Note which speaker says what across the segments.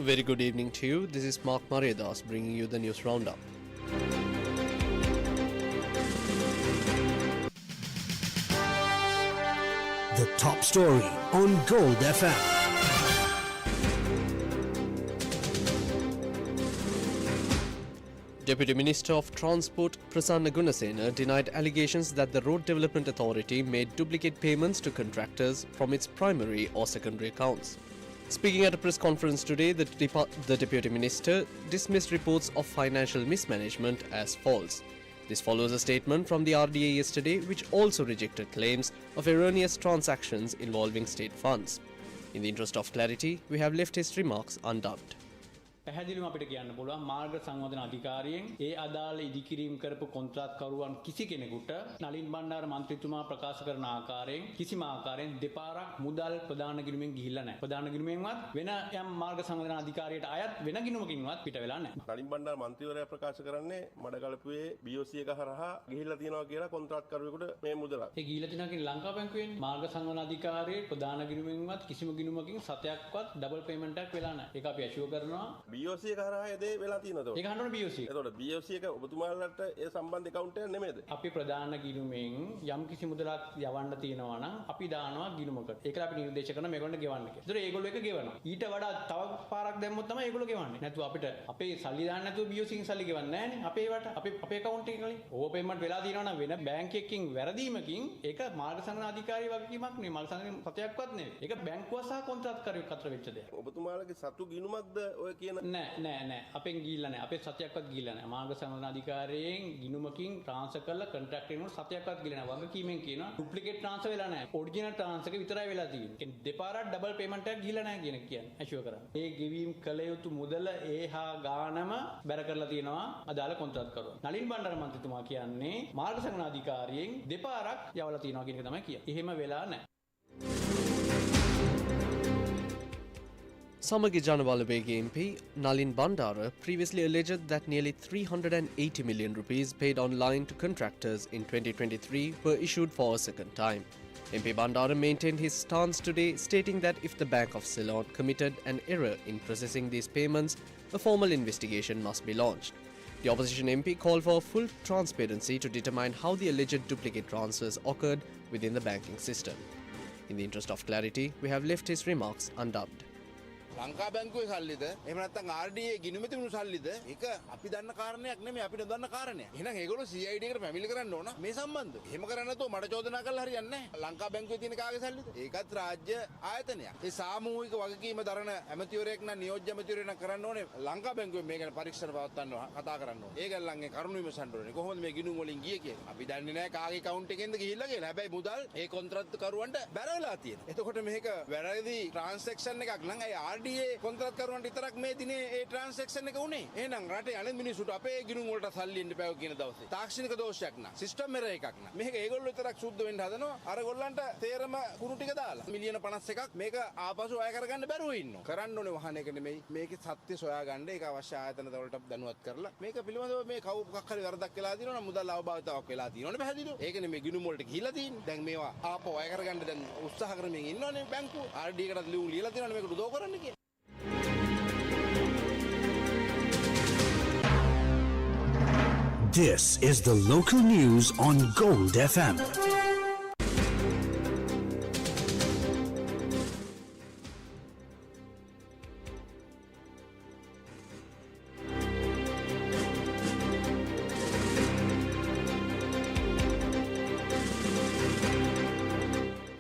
Speaker 1: Very good evening to you. This is Mark Mariadas bringing you the news roundup.
Speaker 2: The top story on Gold FM.
Speaker 1: Deputy Minister of Transport Prasanna Gunasena denied allegations that the Road Development Authority made duplicate payments to contractors from its primary or secondary accounts. Speaking at a press conference today, the Deputy Minister dismissed reports of financial mismanagement as false. This follows a statement from the RDA yesterday which also rejected claims of erroneous transactions involving state funds. In the interest of clarity, we have left his remarks undubbed.
Speaker 3: පැහැදිලිවම අපිට කියන්න පුළුවන් මාර්ග සංවර්ධන අධිකාරියෙන් ඒ අදාළ ඉදිකිරීම කරපු කොන්ත්‍රාත් කරුවන් කිසි කෙනෙකුට නලින් බණ්ඩාර මන්ත්‍රීතුමා ප්‍රකාශ කරන ආකාරයෙන් කිසිම ආකාරයෙන් දෙපාරක් මුදල් ප්‍රදාන ගිණුමෙන් ගිහිල්ලා නැහැ. ප්‍රදාන ගිණුමෙන්වත් වෙන යම් මාර්ග සංවර්ධන අධිකාරියට අයත් වෙන ගිණුමකින්වත් පිට වෙලා නැහැ.
Speaker 4: නලින් බණ්ඩාර මන්ත්‍රීවරයා ප්‍රකාශ කරන්නේ මඩකලපුවේ BOC එක හරහා ගිහිල්ලා තියෙනවා කියලා කොන්ත්‍රාත් කරුවෙකුට මේ මුදල.
Speaker 3: ඒ ගිහිල්ලා තියෙනවා කියන්නේ ලංකා බැංකුවෙන් මාර්ග සංවර්ධන අධිකාරියේ ප්‍රදාන ගිණුමෙන්වත් කිසිම ගිණුමකින් සතයක්වත් ඩබල් පේමන්ට් එකක් වෙලා නැහැ. ඒක අපි ඇෂුවර් කරනවා.
Speaker 4: BOC එක හරහා එදේ වෙලා තියෙනවද?
Speaker 3: ඒක හඳුනන BOC.
Speaker 4: එතකොට BOC එක ඔබතුමාලට ඒ සම්බන්ධ account එක නෙමෙයිද?
Speaker 3: අපි ප්‍රධාන ගිණුමෙන් යම් කිසි මුදලක් යවන්න තියෙනවා නම් අපි දානවා ගිණුමකට. ඒකලා අපි නිර්දේශ කරන මේගොල්ලන්ට ගෙවන්න කියලා. ඒතර ඒගොල්ලෝ එක ගෙවනවා. ඊට වඩා තව පාරක් දැම්මොත් තමයි ඒගොල්ලෝ ගෙවන්නේ. නැතුව අපිට අපේ සල්ලි දාන්න නැතුව BOC එකෙන් සල්ලි ගෙවන්නේ නැහනේ. අපේ වට අපේ account එකේ කලින් ඕවර් පේමන්ට් වෙලා තියෙනවා නම් වෙන බැංක් එකකින් වැරදීමකින් ඒක මාර්ග සංගණන අධිකාරිය වගකීමක් නෙවෙයි. මාර්ග සංගණන සතයක්වත් නෙවෙයි. ඒක බැංකුව සහ කොන්ත්‍රාත්කාරයෙක් අතර වෙච්ච දෙයක්.
Speaker 4: ඔබතුමාලගේ සතු ගිණුමක්ද ඔය කියන?
Speaker 3: නෑ අපෙන් ගිහිල්ලා නෑ. අපේ සතයක්වත් ගිහිල්ලා නෑ. මාර්ග සංවර්ධන අධිකාරියෙන් ගිණුමකින් ट्रांसफर කරලා කොන්ට්‍රැක්ට් එකේ සතයක්වත් ගිහිල්ලා නෑ. වගකීමෙන් කියනවා ඩුප්ලිකේට් ट्रांसफर වෙලා නෑ. ඔරිජිනල් ट्रांसफर එක විතරයි වෙලා තියෙන්නේ. කියන්නේ දෙපාරක් ඩබල් පේමන්ට් එකක් ගිහිල්ලා නෑ කියන කියන්නේ. ඇෂුවර් කරන්නේ. මේ ගෙවීම් කළ යුතු මුදල ඒහා ගානම බැර කරලා තියෙනවා අදාළ කොන්ත්‍රාත් කරුවා. නලින් බණ්ඩාර මන්ත්‍රීතුමා කියන්නේ මාර්ග සංගණන අධිකාරියෙන් දෙපාරක් යවලා තියෙනවා කියන එක තමයි කියන්නේ. එහෙම වෙලා නෑ.
Speaker 1: Samagi Janawalabegi MP Nalin Bandara previously alleged that nearly 380 million rupees paid online to contractors in 2023 were issued for a second time. MP Bandara maintained his stance today, stating that if the Bank of Ceylon committed an error in processing these payments, a formal investigation must be launched. The opposition MP called for full transparency to determine how the alleged duplicate transfers occurred within the banking system. In the interest of clarity, we have left his remarks undubbed.
Speaker 5: Lanka බැංකුවේ සල්ලිද එහෙම නැත්නම් RDA ගිණුමේ තිබුණු සල්ලිද ඒක අපි දන්න කාරණයක් නෙමෙයි අපිට දන්න කාරණයක්. එහෙනම් ඒගොල්ලෝ CID එකට පැමිණිලි කරන්න ඕන මේ සම්බන්ධව. එහෙම කරන්නේ නැතුව මට චෝදනා කරලා හරියන්නේ නැහැ. ලංකා බැංකුවේ තියෙන කාගේ සල්ලිද? ඒකත් රාජ්‍ය ආයතනයක්. ඒ සාමූහික වගකීම දරන ඇමතිවරයෙක් නම් නියෝජ්‍ය ඇමතිවරයෙක් නම් කරන්න ඕනේ ලංකා බැංකුවේ මේ ගැන පරීක්ෂණ පවත්වන්න කතා කරන්න ඕනේ. ඒගොල්ලන්ගේ කරුණු විමසන්න ඕනේ. කොහොමද මේ ගිණුම් වලින් ගියේ කියලා. අපි දන්නේ නැහැ කාගේ account එකෙන්ද ගිහිල්ලා කියලා. හැබැයි මුදල් ඒ කොන්ත්‍රාත් කරුවන්ට බැර වෙලා තියෙනවා. එතකොට මේක වැරදි transaction එකක් නම් ඒ RDA කොන්ත්‍රාත් විතරක් මේ දිනේ ඒ ට්‍රාන්සැක්ෂන් එක උනේ. එහෙනම් රටේ අනෙක් මිනිස්සුන්ට අපේ ගිණුම් වලට සල්ලි එන්න බෑ කියන දවසේ. තාක්ෂණික දෝෂයක් නා. සිස්ටම් එරර් එකක් නා. මේක ඒගොල්ලෝ විතරක් සුද්ධ වෙන්න හදනවා. අර ගොල්ලන්ට තේරම කුණු ටික දාලා. මිලියන 51ක් මේක ආපසු අය කරගන්න බැරුව ඉන්නවා. කරන්න ඕනේ වහන එක නෙමෙයි. මේකේ සත්‍ය සොයාගන්න ඒක අවශ්‍ය ආයතන වලට දැනුවත් කරලා මේක පිළිබඳව මේ කවුරුක් හරි වරදක් වෙලා තියෙනවා නම් මුදල් අවබෝධතාවක් වෙලා තියෙනවනේ පැහැදිලිව. ඒකනේ මේ ගිණුම් වලට ගිහිලා තියෙන්නේ. දැන් මේවා ආපහු අය කරගන්න දැන් උත්සාහ කරමින් ඉන්නවනේ බැංකුව. RD එකටත් ලියලා තියෙනවනේ මේක උදව් කරන්න කියලා.
Speaker 2: This is the local news on Gold FM.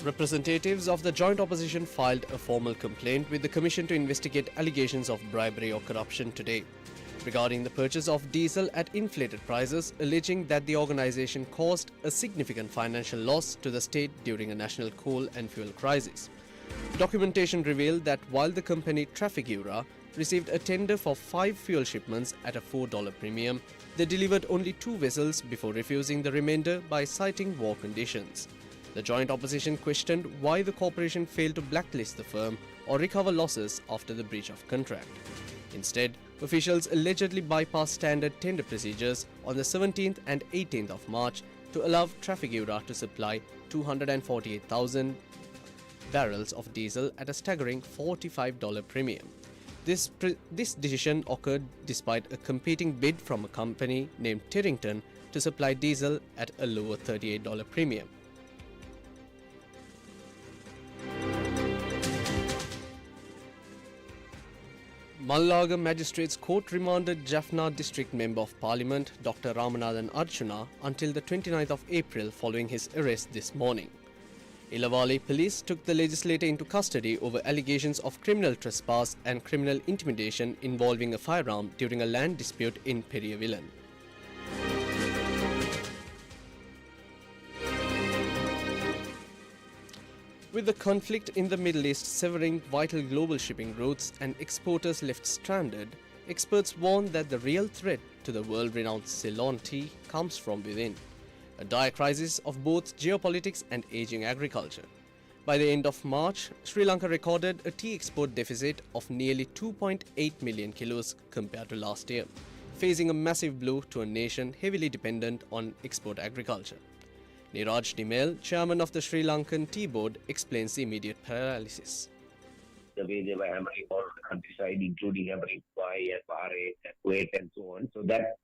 Speaker 1: Representatives of the joint opposition filed a formal complaint with the Commission to investigate allegations of bribery or corruption today regarding the purchase of diesel at inflated prices, alleging that the organisation caused a significant financial loss to the state during a national coal and fuel crisis. Documentation revealed that while the company Trafigura received a tender for 5 fuel shipments at a $4 premium, they delivered only 2 vessels before refusing the remainder by citing war conditions. The joint opposition questioned why the corporation failed to blacklist the firm or recover losses after the breach of contract. Instead, officials allegedly bypassed standard tender procedures on the 17th and 18th of March to allow Trafigura to supply 248,000 barrels of diesel at a staggering $45 premium. This decision occurred despite a competing bid from a company named Tirrington to supply diesel at a lower $38 premium. Mallaga Magistrates Court remanded Jaffna District Member of Parliament Dr. Ramanathan Archana until the 29th of April following his arrest this morning. Illawarra police took the legislator into custody over allegations of criminal trespass and criminal intimidation involving a firearm during a land dispute in Periyavilan. With the conflict in the Middle East severing vital global shipping routes and exporters left stranded, experts warn that the real threat to the world-renowned Ceylon tea comes from within. A dire crisis of both geopolitics and aging agriculture. By the end of March, Sri Lanka recorded a tea export deficit of nearly 2.8 million kilos compared to last year, facing a massive blow to a nation heavily dependent on export agriculture. Niraj Dimel, chairman of the Sri Lankan Tea Board, explains the immediate paralysis.
Speaker 6: The way they were hammering all the countryside, including hammering Dubai and Bahrain and Kuwait and so on. So that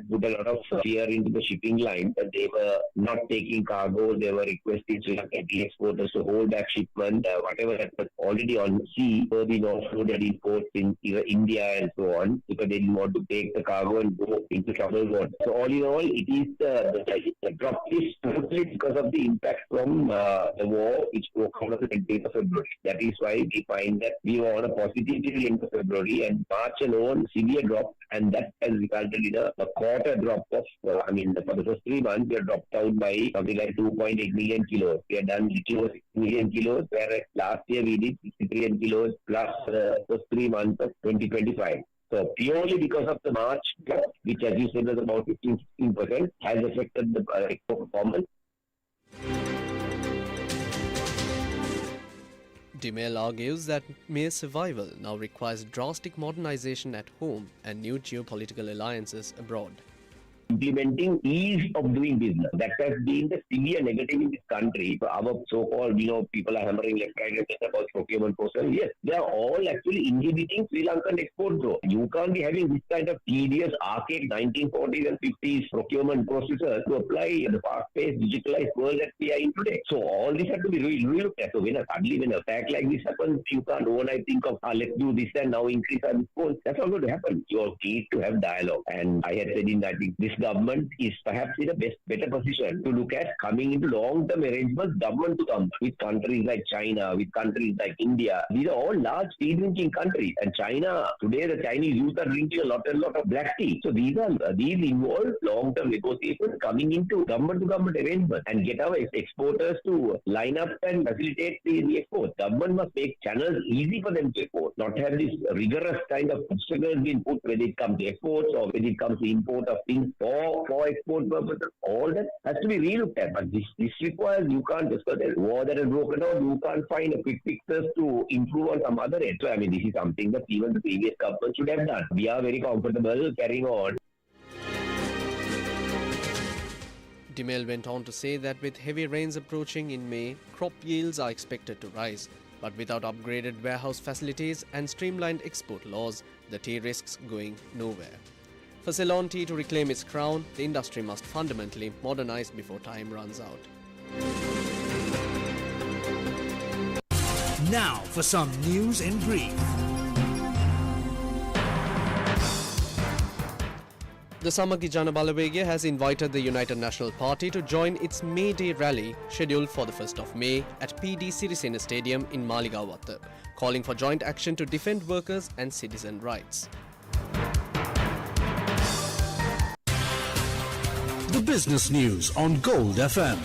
Speaker 6: put a lot of fear into the shipping line, that they were not taking cargo. They were requesting Sri Lankan tea exporters to hold back shipment. Whatever that was already on sea were being offloaded in ports in India and so on, because they didn't want to take the cargo and go into troubled water. So all in all, it is the drop is totally because of the impact from the war which broke out on the 20th of February. That is why we find that we were on a positive till end of February, and March alone severe drop, and that has resulted in a quarter drop of, for the first 3 months we have dropped out by something like 2.8 million kilos. We have done little over 6 million kilos, whereas last year we did 63 million kilos plus the first 3 months of 2025. So purely because of the March drop, which as you said was about 15%, has affected the export performance.
Speaker 1: Dimel argues that mere survival now requires drastic modernization at home and new geopolitical alliances abroad.
Speaker 6: Implementing ease of doing business. That has been the severe negative in this country. So our so-called, people are hammering left, right, and center about procurement process. Yes, they are all actually inhibiting Sri Lankan export growth. You can't be having this kind of tedious, archaic 1940s and 50s procurement processes to apply in the fast-paced, digitalized world that we are in today. So all this has to be relooked at. So when an attack like this happens, you can't overnight think of, let's do this and now increase our exports. That's not going to happen. You need to have dialogue. And I had said I think this government is perhaps in a better position to look at coming into long-term arrangements, government to government, with countries like China, with countries like India. These are all large tea-drinking countries. And China, today the Chinese youth are drinking a lot of black tea. So these involve long-term negotiations coming into government-to-government arrangements and get our exporters to line up and facilitate the export. Government must make channels easy for them to export, not have this rigorous kind of obstacles being put when it comes to exports or when it comes to import of things for export purposes. All that has to be relooked at. But this requires, you can't just a war that has broken out, you can't find a quick fixes to improve on some other end. So this is something that even the previous government should have done. We are very comfortable carrying on.
Speaker 1: Dimel went on to say that with heavy rains approaching in May, crop yields are expected to rise. But without upgraded warehouse facilities and streamlined export laws, the tea risks going nowhere. For Ceylon tea to reclaim its crown, the industry must fundamentally modernize before time runs out.
Speaker 2: Now for some news in brief.
Speaker 1: The Samaki Jana Balawegaya has invited the United National Party to join its May Day rally scheduled for the 1st of May at PD Sirisena Stadium in Maligawatta, calling for joint action to defend workers and citizen rights.
Speaker 2: The business news on Gold FM.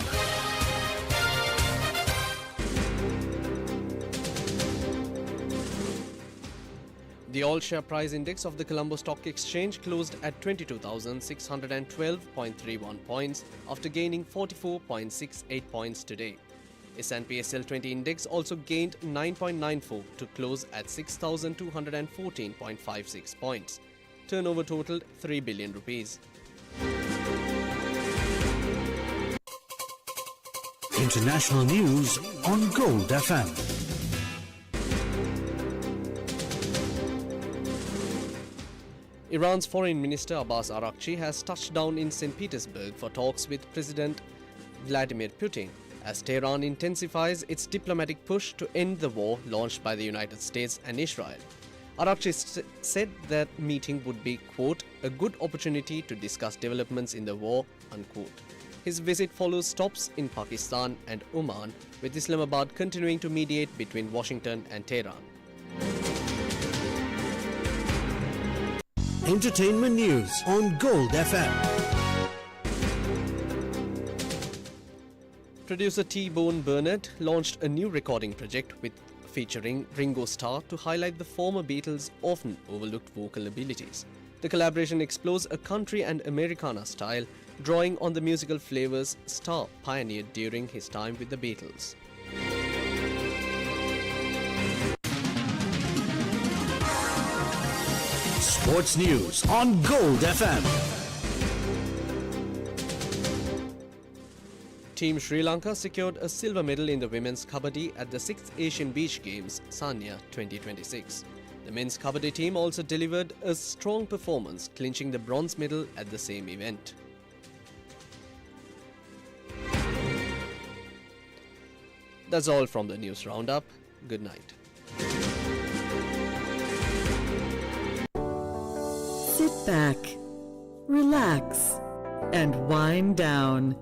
Speaker 1: The all-share price index of the Colombo Stock Exchange closed at 22,612.31 points after gaining 44.68 points today. S&P SL20 index also gained 9.94 to close at 6,214.56 points. Turnover totaled 3 billion rupees.
Speaker 2: International news on Gold FM.
Speaker 1: Iran's Foreign Minister Abbas Araghchi has touched down in St. Petersburg for talks with President Vladimir Putin as Tehran intensifies its diplomatic push to end the war launched by the United States and Israel. Araghchi said that meeting would be, quote, a good opportunity to discuss developments in the war, unquote. His visit follows stops in Pakistan and Oman, with Islamabad continuing to mediate between Washington and Tehran.
Speaker 2: Entertainment news on Gold FM.
Speaker 1: Producer T-Bone Burnett launched a new recording project featuring Ringo Starr to highlight the former Beatles' often overlooked vocal abilities. The collaboration explores a country and Americana style, drawing on the musical flavors Starr pioneered during his time with the Beatles.
Speaker 2: Sports news on Gold FM.
Speaker 1: Team Sri Lanka secured a silver medal in the women's kabaddi at the 6th Asian Beach Games, Sanya 2026. The men's kabaddi team also delivered a strong performance, clinching the bronze medal at the same event. That's all from the news roundup. Good night.
Speaker 7: Sit back, relax, and wind down.